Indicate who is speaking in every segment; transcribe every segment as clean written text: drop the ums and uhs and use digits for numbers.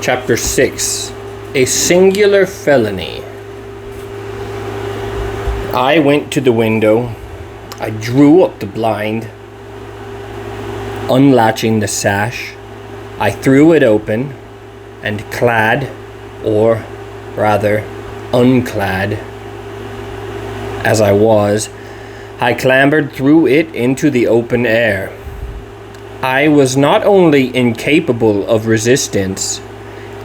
Speaker 1: Chapter 6. A Singular Felony. I went to the window. I drew up the blind. Unlatching the sash, I threw it open, and clad, or rather unclad, as I was, I clambered through it into the open air. I was not only incapable of resistance,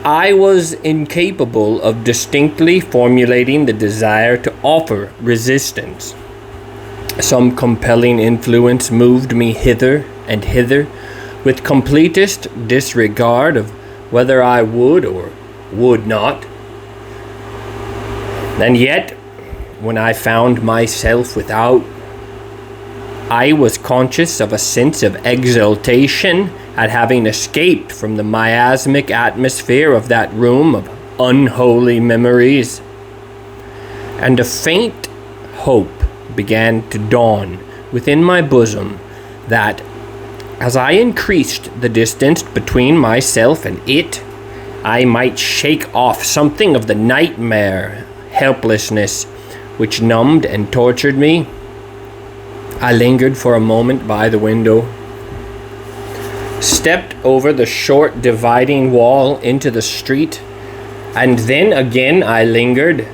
Speaker 1: I was incapable of distinctly formulating the desire to offer resistance. Some compelling influence moved me hither and hither with completest disregard of whether I would or would not. And yet, when I found myself without, I was conscious of a sense of exultation at having escaped from the miasmic atmosphere of that room of unholy memories. And a faint hope began to dawn within my bosom that, as I increased the distance between myself and it, I might shake off something of the nightmare helplessness which numbed and tortured me. I lingered for a moment by the window, stepped over the short dividing wall into the street, and then again I lingered.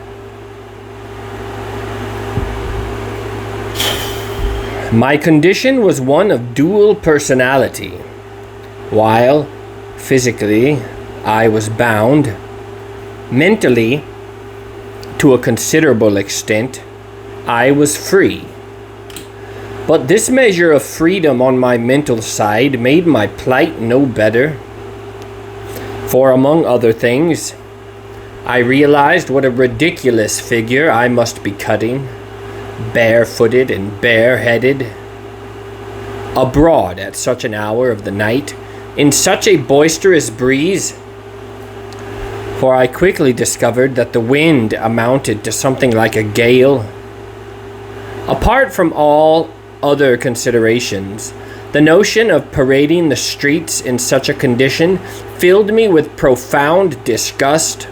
Speaker 1: My condition was one of dual personality. While physically I was bound, mentally, to a considerable extent, I was free. But this measure of freedom on my mental side made my plight no better. For among other things, I realized what a ridiculous figure I must be cutting, barefooted and bareheaded, abroad at such an hour of the night, in such a boisterous breeze. For I quickly discovered that the wind amounted to something like a gale. Apart from all other considerations, the notion of parading the streets in such a condition filled me with profound disgust.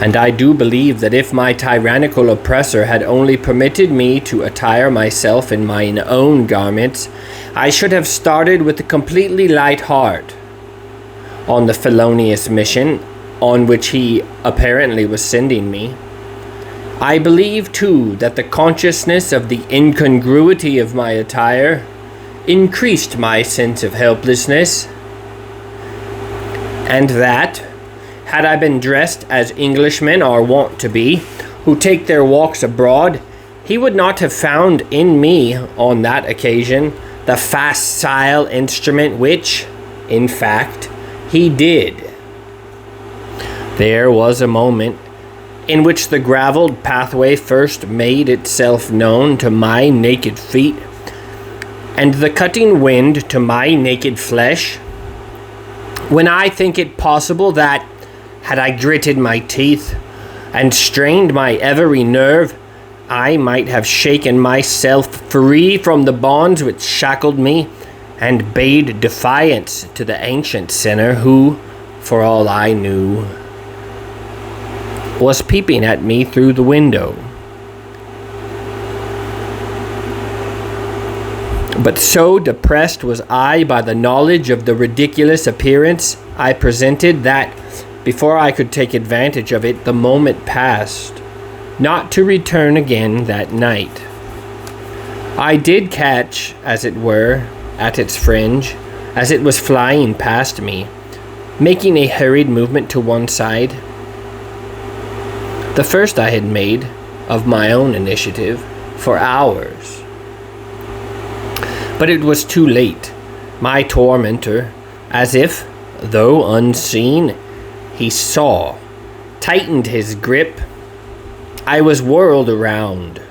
Speaker 1: And I do believe that if my tyrannical oppressor had only permitted me to attire myself in mine own garments, I should have started with a completely light heart on the felonious mission on which he apparently was sending me. I believe, too, that the consciousness of the incongruity of my attire increased my sense of helplessness, and that, had I been dressed as Englishmen are wont to be, who take their walks abroad, he would not have found in me, on that occasion, the facile instrument which, in fact, he did. There was a moment in which the gravelled pathway first made itself known to my naked feet, and the cutting wind to my naked flesh, when I think it possible that, had I gritted my teeth and strained my every nerve, I might have shaken myself free from the bonds which shackled me, and bade defiance to the ancient sinner who, for all I knew, was peeping at me through the window. But so depressed was I by the knowledge of the ridiculous appearance I presented that, before I could take advantage of it, the moment passed, not to return again that night. I did catch, as it were, at its fringe, as it was flying past me, making a hurried movement to one side, the first I had made, of my own initiative, for hours. But it was too late. My tormentor, as if, though unseen, he saw, tightened his grip. I was whirled around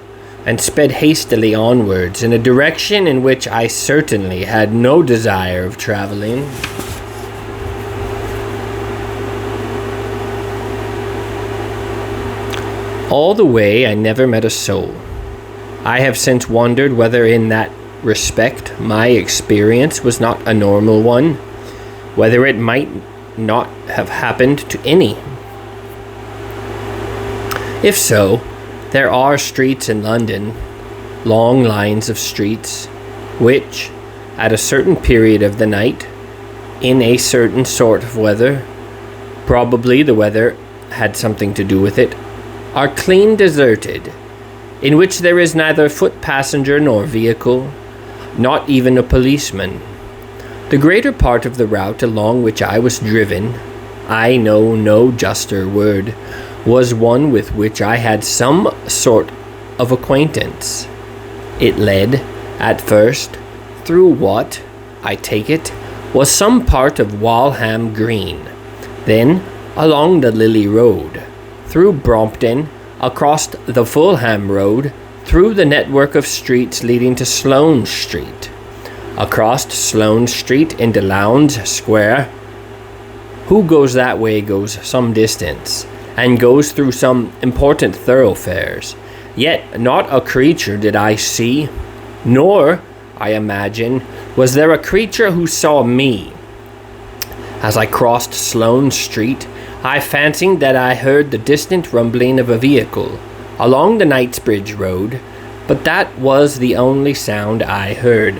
Speaker 1: and sped hastily onwards in a direction in which I certainly had no desire of traveling. All the way I never met a soul. I have since wondered whether in that respect my experience was not a normal one, whether it might not have happened to any? If so, there are streets in London, long lines of streets, which, at a certain period of the night, in a certain sort of weather, probably the weather had something to do with it, are clean deserted, in which there is neither foot passenger nor vehicle, not even a policeman. The greater part of the route along which I was driven, I know no juster word, was one with which I had some sort of acquaintance. It led, at first, through what, I take it, was some part of Walham Green, then along the Lily Road, through Brompton, across the Fulham Road, through the network of streets leading to Sloane Street, across Sloane Street into Lowndes Square. Who goes that way goes some distance, and goes through some important thoroughfares. Yet not a creature did I see, nor, I imagine, was there a creature who saw me. As I crossed Sloane Street, I fancied that I heard the distant rumbling of a vehicle along the Knightsbridge Road, but that was the only sound I heard.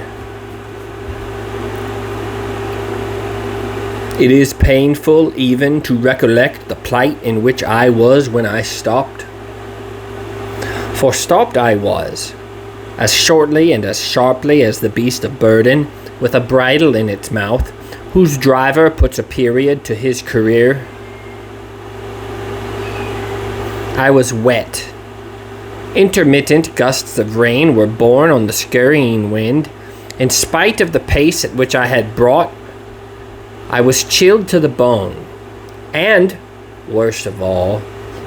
Speaker 1: It is painful even to recollect the plight in which I was when I stopped. For stopped I was, as shortly and as sharply as the beast of burden, with a bridle in its mouth, whose driver puts a period to his career. I was wet. Intermittent gusts of rain were borne on the scurrying wind. In spite of the pace at which I had brought, I was chilled to the bone, and, worst of all,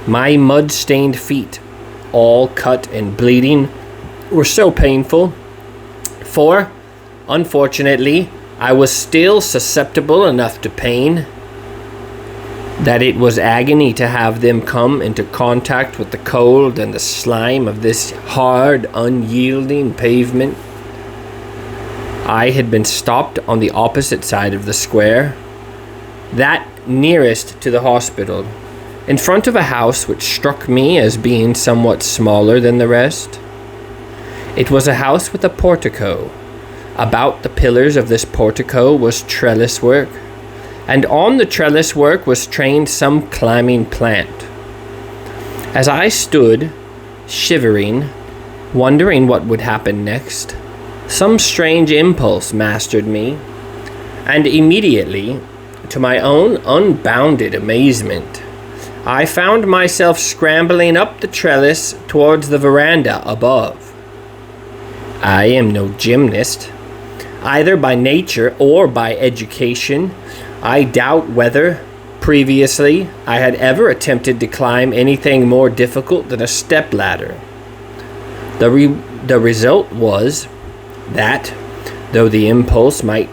Speaker 1: my mud-stained feet, all cut and bleeding, were so painful, for, unfortunately, I was still susceptible enough to pain, that it was agony to have them come into contact with the cold and the slime of this hard, unyielding pavement. I had been stopped on the opposite side of the square, that nearest to the hospital, in front of a house which struck me as being somewhat smaller than the rest. It was a house with a portico. About the pillars of this portico was trellis work, and on the trellis work was trained some climbing plant. As I stood, shivering, wondering what would happen next, some strange impulse mastered me, and immediately, to my own unbounded amazement, I found myself scrambling up the trellis towards the veranda above. I am no gymnast, either by nature or by education. I doubt whether, previously, I had ever attempted to climb anything more difficult than a stepladder. The result was that, though the impulse might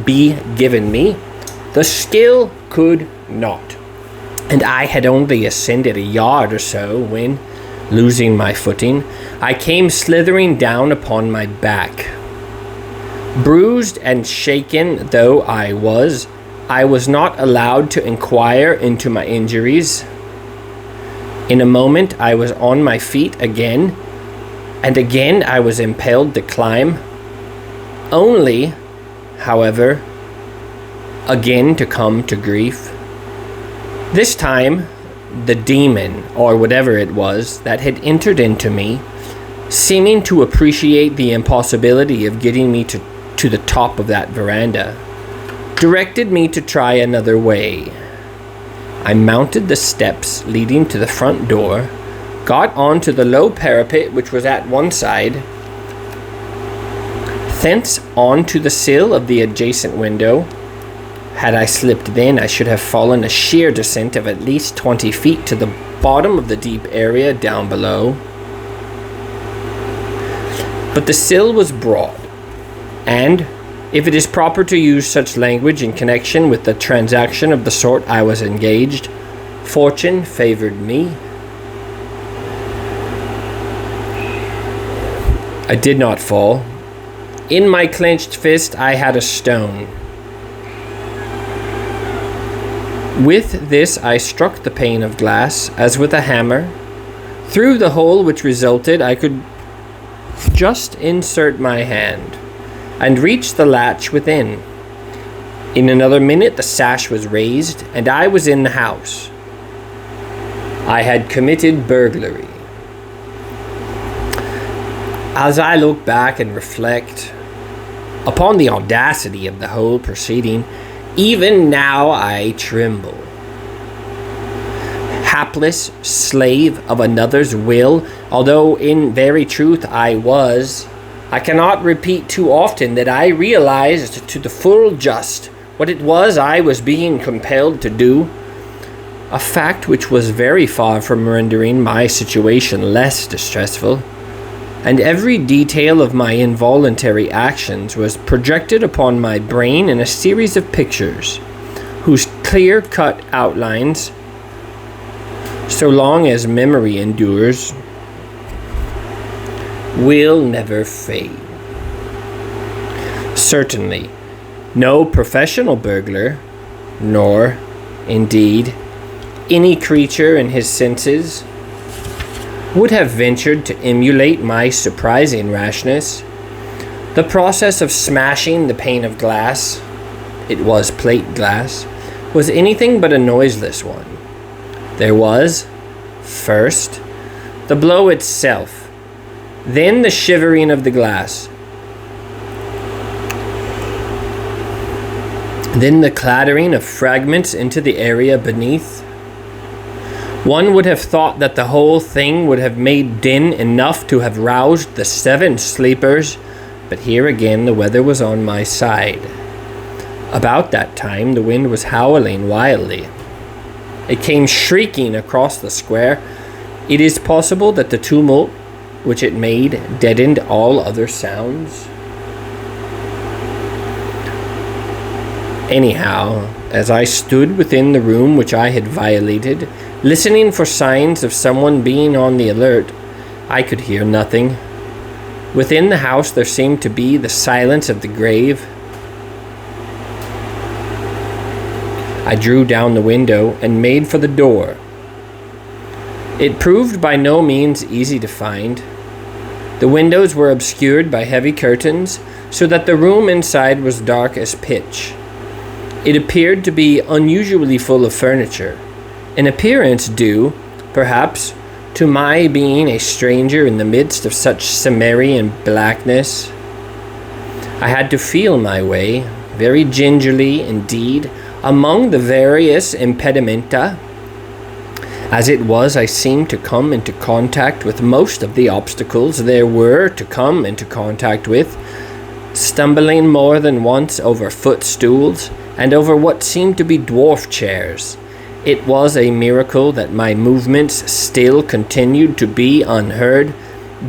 Speaker 1: be given me, the skill could not, and I had only ascended a yard or so when, losing my footing, I came slithering down upon my back. Bruised and shaken though I was not allowed to inquire into my injuries. In a moment I was on my feet again, and again I was impelled to climb, only, however, again to come to grief. This time, the demon, or whatever it was, that had entered into me, seeming to appreciate the impossibility of getting me to the top of that veranda, directed me to try another way. I mounted the steps leading to the front door, got onto the low parapet which was at one side, thence on to the sill of the adjacent window. Had I slipped then, I should have fallen a sheer descent of at least 20 feet to the bottom of the deep area down below. But the sill was broad, and, if it is proper to use such language in connection with the transaction of the sort I was engaged, fortune favored me. I did not fall. In my clenched fist I had a stone. With this I struck the pane of glass as with a hammer. Through the hole which resulted I could just insert my hand and reach the latch within. In another minute the sash was raised and I was in the house. I had committed burglary. As I look back and reflect upon the audacity of the whole proceeding, even now I tremble. Hapless slave of another's will, although in very truth I was, I cannot repeat too often that I realized to the full just what it was I was being compelled to do, a fact which was very far from rendering my situation less distressful, and every detail of my involuntary actions was projected upon my brain in a series of pictures, whose clear-cut outlines, so long as memory endures, will never fade. Certainly, no professional burglar, nor, indeed, any creature in his senses, would have ventured to emulate my surprising rashness. The process of smashing the pane of glass, it was plate glass, was anything but a noiseless one. There was, first, the blow itself, then the shivering of the glass, then the clattering of fragments into the area beneath. One would have thought that the whole thing would have made din enough to have roused the 7 sleepers, but here again the weather was on my side. About that time the wind was howling wildly. It came shrieking across the square. It is possible that the tumult which it made deadened all other sounds. Anyhow, as I stood within the room which I had violated, listening for signs of someone being on the alert, I could hear nothing. Within the house there seemed to be the silence of the grave. I drew down the window and made for the door. It proved by no means easy to find. The windows were obscured by heavy curtains, so that the room inside was dark as pitch. It appeared to be unusually full of furniture, an appearance due, perhaps, to my being a stranger in the midst of such Cimmerian blackness. I had to feel my way, very gingerly indeed, among the various impedimenta. As it was, I seemed to come into contact with most of the obstacles there were to come into contact with, stumbling more than once over footstools and over what seemed to be dwarf chairs. It was a miracle that my movements still continued to be unheard,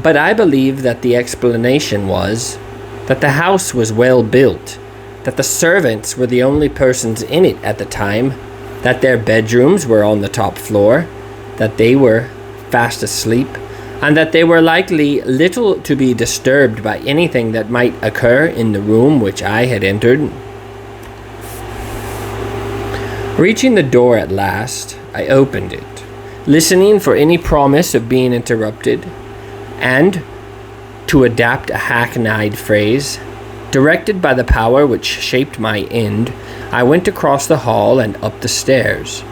Speaker 1: but I believe that the explanation was that the house was well built, that the servants were the only persons in it at the time, that their bedrooms were on the top floor, that they were fast asleep, and that they were likely little to be disturbed by anything that might occur in the room which I had entered. Reaching the door at last, I opened it, listening for any promise of being interrupted, and, to adapt a hackneyed phrase, directed by the power which shaped my end, I went across the hall and up the stairs.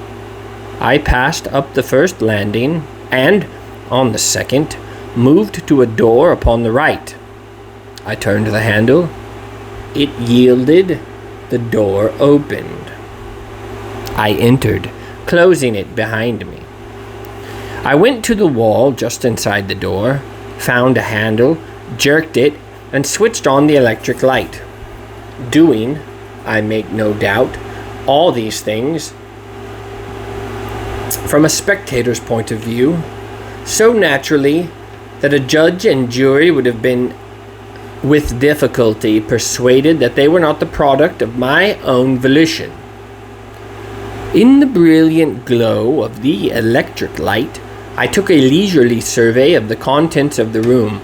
Speaker 1: I passed up the first landing, and, on the second, moved to a door upon the right. I turned the handle. It yielded. The door opened. I entered, closing it behind me. I went to the wall just inside the door, found a handle, jerked it, and switched on the electric light. Doing, I make no doubt, all these things from a spectator's point of view, so naturally that a judge and jury would have been with difficulty persuaded that they were not the product of my own volition. In the brilliant glow of the electric light, I took a leisurely survey of the contents of the room.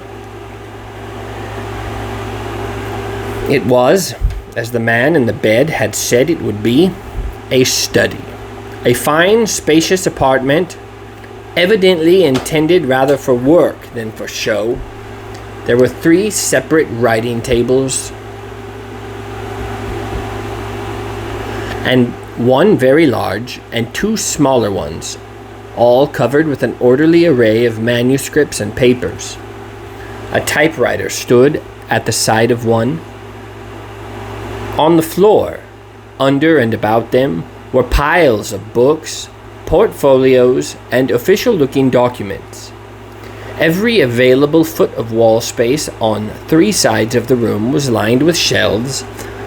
Speaker 1: It was, as the man in the bed had said it would be, a study. A fine, spacious apartment, evidently intended rather for work than for show. There were 3 separate writing tables, and one very large and 2 smaller ones, all covered with an orderly array of manuscripts and papers. A typewriter stood at the side of one. On the floor, under and about them, were piles of books, portfolios, and official-looking documents. Every available foot of wall space on 3 sides of the room was lined with shelves,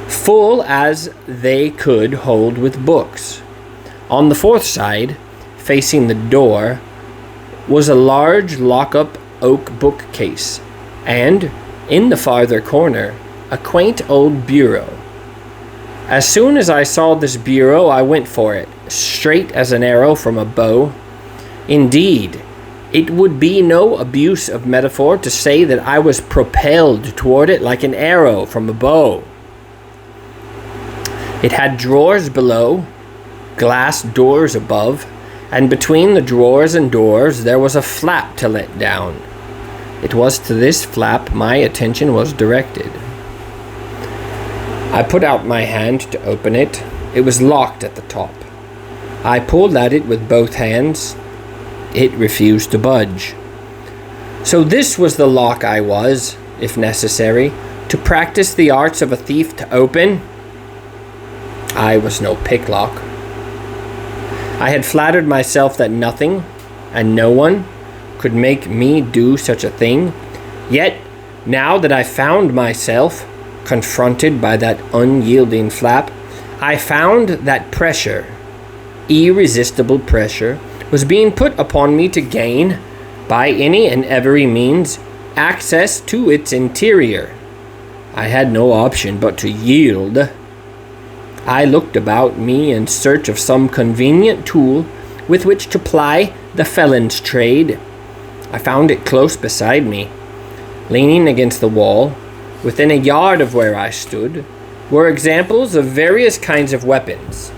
Speaker 1: full as they could hold with books. On the 4th side, facing the door, was a large lock-up oak bookcase, and, in the farther corner, a quaint old bureau. As soon as I saw this bureau, I went for it, straight as an arrow from a bow. Indeed, it would be no abuse of metaphor to say that I was propelled toward it like an arrow from a bow. It had drawers below, glass doors above, and between the drawers and doors there was a flap to let down. It was to this flap my attention was directed. I put out my hand to open it. It was locked at the top. I pulled at it with both hands. It refused to budge. So this was the lock I was, if necessary, to practice the arts of a thief to open. I was no picklock. I had flattered myself that nothing and no one could make me do such a thing. Yet, now that I found myself confronted by that unyielding flap, I found that pressure, irresistible pressure, was being put upon me to gain, by any and every means, access to its interior. I had no option but to yield. I looked about me in search of some convenient tool with which to ply the felon's trade. I found it close beside me. Leaning against the wall, within a yard of where I stood, were examples of various kinds of weapons.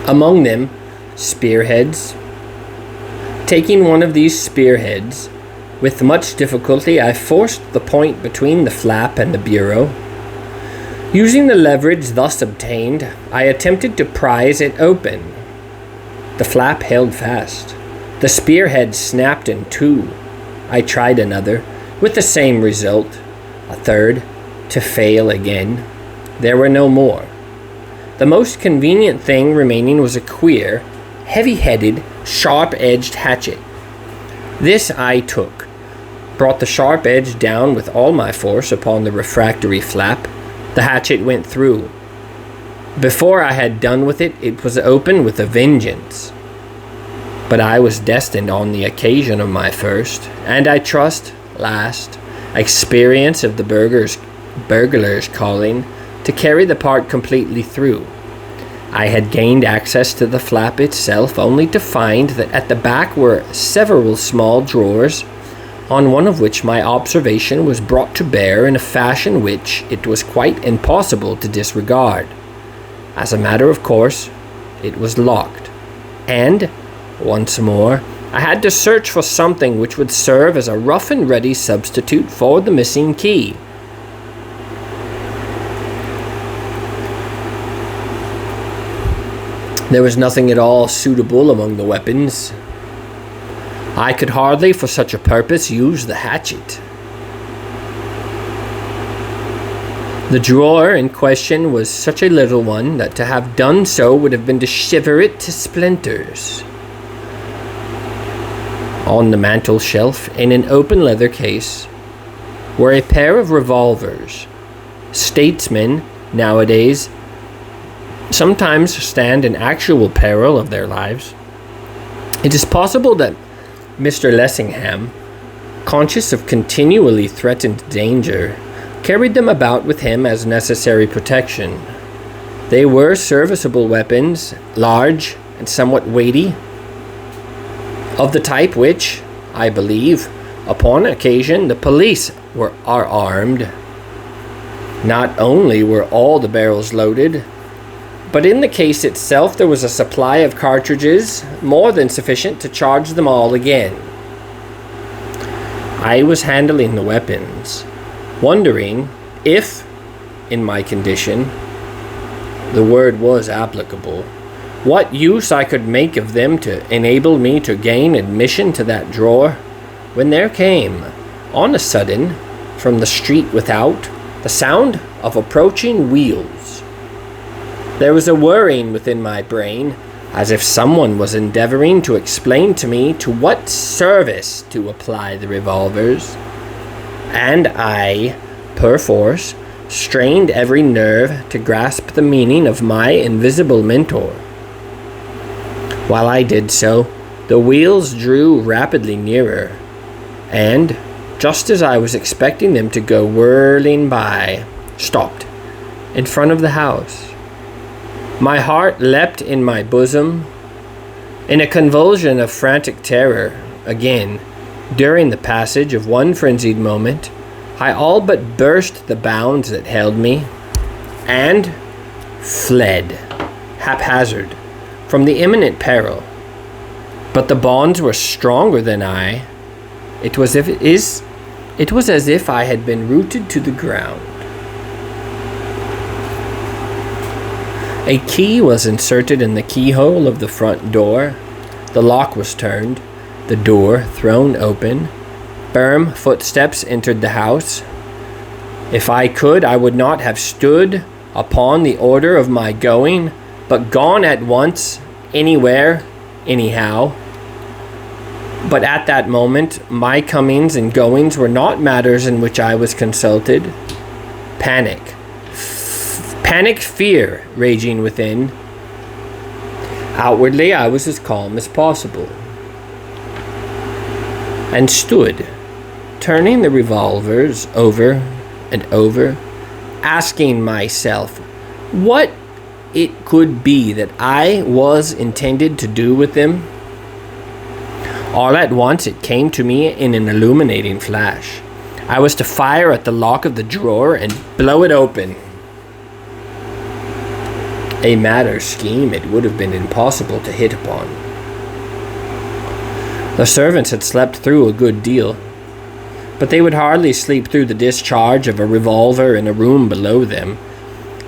Speaker 1: Among them, spearheads. Taking one of these spearheads, with much difficulty I forced the point between the flap and the bureau. Using the leverage thus obtained, I attempted to prise it open. The flap held fast. The spearhead snapped in 2. I tried another, with the same result. A third, to fail again. There were no more. The most convenient thing remaining was a queer, heavy-headed, sharp-edged hatchet. This I took, brought the sharp edge down with all my force upon the refractory flap. The hatchet went through. Before I had done with it, it was open with a vengeance. But I was destined on the occasion of my first, and I trust, last, experience of the burglar's calling to carry the part completely through. I had gained access to the flap itself only to find that at the back were several small drawers, on one of which my observation was brought to bear in a fashion which it was quite impossible to disregard. As a matter of course, it was locked, and, once more, I had to search for something which would serve as a rough and ready substitute for the missing key. There was nothing at all suitable among the weapons. I could hardly for such a purpose use the hatchet. The drawer in question was such a little one that to have done so would have been to shiver it to splinters. On the mantel shelf, in an open leather case, were a pair of revolvers. Statesmen, nowadays, sometimes stand in actual peril of their lives. It is possible that Mr. Lessingham, conscious of continually threatened danger, carried them about with him as necessary protection. They were serviceable weapons, large and somewhat weighty, of the type which, I believe, upon occasion the police are armed. Not only were all the barrels loaded, But in the case itself there was a supply of cartridges more than sufficient to charge them all again. I was handling the weapons, wondering if, in my condition, the word was applicable, what use I could make of them to enable me to gain admission to that drawer, when there came, on a sudden, from the street without, the sound of approaching wheels. There was a whirring within my brain, as if someone was endeavoring to explain to me to what service to apply the revolvers, and I, perforce, strained every nerve to grasp the meaning of my invisible mentor. While I did so, the wheels drew rapidly nearer, and, just as I was expecting them to go whirling by, stopped in front of the house. My heart leapt in my bosom. In a convulsion of frantic terror, again, during the passage of one frenzied moment, I all but burst the bounds that held me, and fled, haphazard, from the imminent peril. But the bonds were stronger than I. It was as if I had been rooted to the ground. A key was inserted in the keyhole of the front door. The lock was turned, the door thrown open. Firm footsteps entered the house. If I could, I would not have stood upon the order of my going, but gone at once, anywhere, anyhow. But at that moment, my comings and goings were not matters in which I was consulted. Panic, fear raging within. Outwardly, I was as calm as possible, and stood, turning the revolvers over and over, asking myself what it could be that I was intended to do with them. All at once it came to me in an illuminating flash. I was to fire at the lock of the drawer and blow it open. A madder scheme it would have been impossible to hit upon. The servants had slept through a good deal, but they would hardly sleep through the discharge of a revolver in a room below them,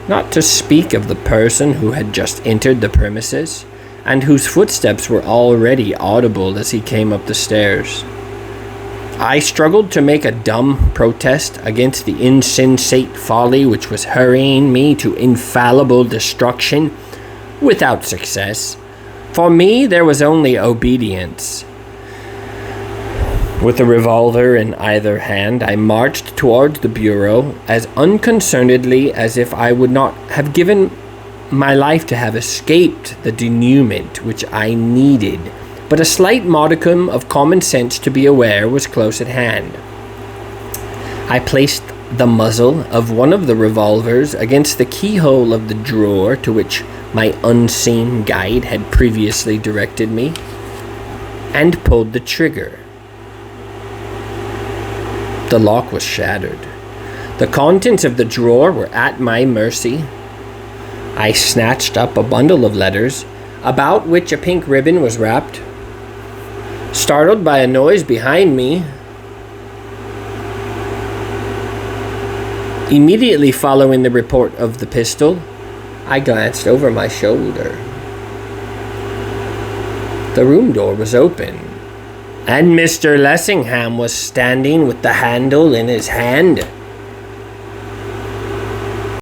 Speaker 1: not to speak of the person who had just entered the premises, and whose footsteps were already audible as he came up the stairs. I struggled to make a dumb protest against the insensate folly which was hurrying me to infallible destruction, without success. For me there was only obedience. With a revolver in either hand, I marched towards the bureau as unconcernedly as if I would not have given my life to have escaped the denouement which I needed, but a slight modicum of common sense to be aware was close at hand. I placed the muzzle of one of the revolvers against the keyhole of the drawer to which my unseen guide had previously directed me, and pulled the trigger. The lock was shattered. The contents of the drawer were at my mercy. I snatched up a bundle of letters, about which a pink ribbon was wrapped. Startled by a noise behind me, immediately following the report of the pistol, I glanced over my shoulder. The room door was open, and Mr. Lessingham was standing with the handle in his hand.